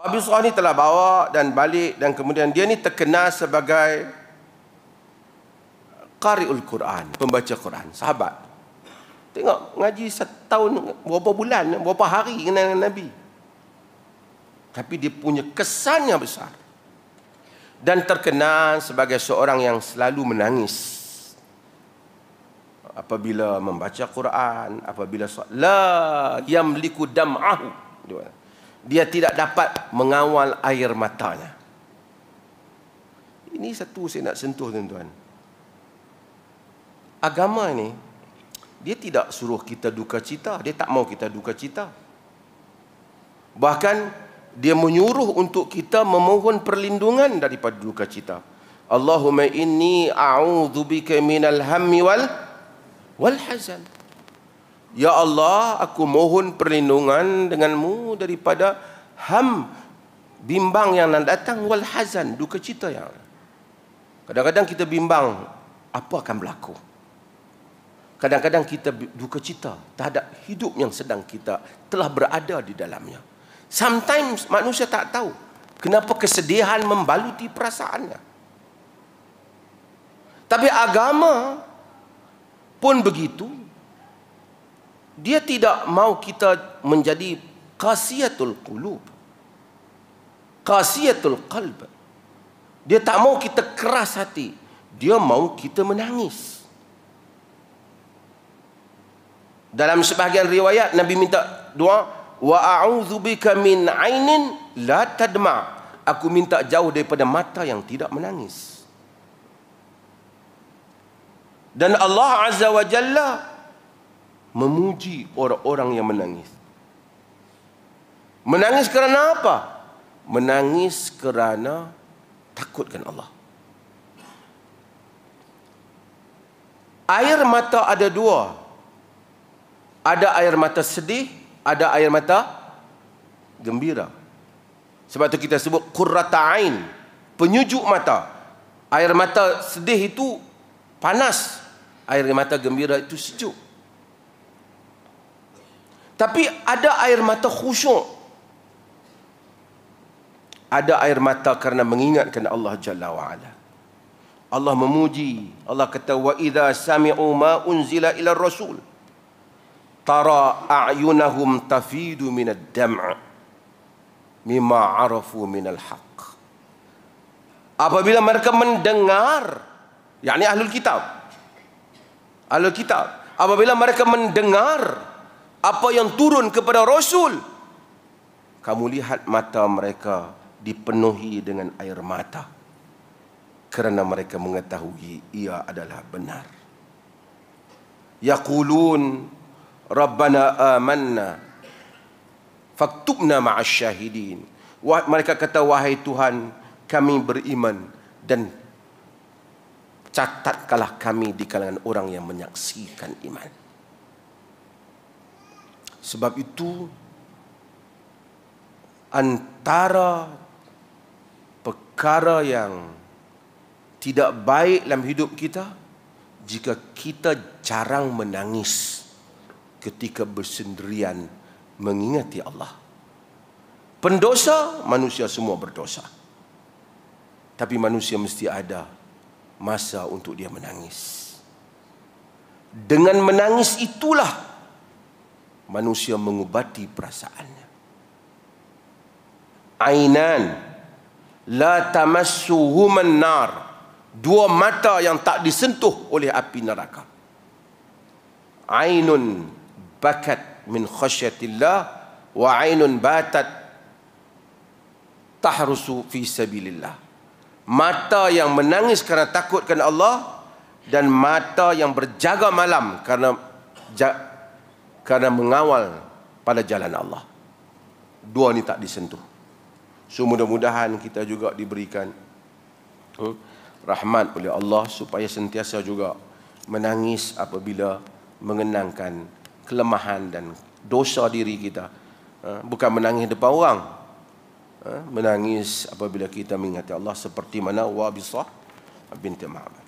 Wabisah ni telah bawa dan balik, dan kemudian dia ni terkenal sebagai Qari'ul Quran, pembaca Quran, sahabat. Tengok, ngaji setahun, berapa bulan, berapa hari dengan Nabi. Tapi dia punya kesan yang besar. Dan terkenal sebagai seorang yang selalu menangis apabila membaca Quran, apabila la yamliku dam'ahu. Dia tidak dapat mengawal air matanya. Ini satu saya nak sentuh, tuan-tuan. Agama ini, dia tidak suruh kita duka cita. Dia tak mau kita duka cita. Bahkan, dia menyuruh untuk kita memohon perlindungan daripada duka cita. Allahumma inni a'udzubika minal hammi wal hazan. Ya Allah, aku mohon perlindungan denganmu daripada bimbang yang nak datang, wal hazan, duka cita yang. Kadang-kadang kita bimbang apa akan berlaku. Kadang-kadang kita duka cita terhadap hidup yang sedang kita telah berada di dalamnya. Sometimes manusia tak tahu kenapa kesedihan membaluti perasaannya. Tapi agama pun begitu. Dia tidak mau kita menjadi qasiyatul qulub, qasiyatul qalb. Dia tak mau kita keras hati. Dia mau kita menangis. Dalam sebahagian riwayat Nabi minta doa, wa a'udzubika min 'ainin la tadma'. Aku minta jauh daripada mata yang tidak menangis. Dan Allah Azza wa Jalla memuji orang-orang yang menangis. Menangis kerana apa? Menangis kerana takutkan Allah. Air mata ada dua. Ada air mata sedih, ada air mata gembira. Sebab tu kita sebut qurrata ain, penyejuk mata. Air mata sedih itu panas, air mata gembira itu sejuk. Tapi ada air mata khusyuk. Ada air mata kerana mengingatkan Allah Jalla wa'ala. Allah memuji. Allah kata, wa idha sami'u ma unzila ila rasul tara a'yunahum tafidu minad dam' mimma arafu minal haqq. Apabila mereka mendengar, yakni ahlul kitab, apabila mereka mendengar apa yang turun kepada Rasul, kamu lihat mata mereka dipenuhi dengan air mata kerana mereka mengetahui ia adalah benar. Yaqulun Rabbana amanna faktubna ma'as syahidin. Mereka kata, wahai Tuhan, kami beriman dan catatkanlah kami di kalangan orang yang menyaksikan iman. Sebab itu, antara perkara yang tidak baik dalam hidup kita, jika kita jarang menangis ketika bersendirian mengingati Allah. Pendosa, manusia semua berdosa. Tapi manusia mesti ada masa untuk dia menangis. Dengan menangis itulah manusia mengubati perasaannya. Ainan la tamassuhuman nar. Dua mata yang tak disentuh oleh api neraka. Ainun bakat min khasyatillah wa ainun batat tahrusu fi sabilillah. Mata yang menangis kerana takutkan Allah, dan mata yang berjaga malam kerana mengawal pada jalan Allah. Dua ni tak disentuh. So mudah-mudahan kita juga diberikan rahmat oleh Allah supaya sentiasa juga menangis apabila mengenangkan kelemahan dan dosa diri kita. Bukan menangis depan orang, menangis apabila kita mengingati Allah, seperti mana Wabisah binti Ma'bad.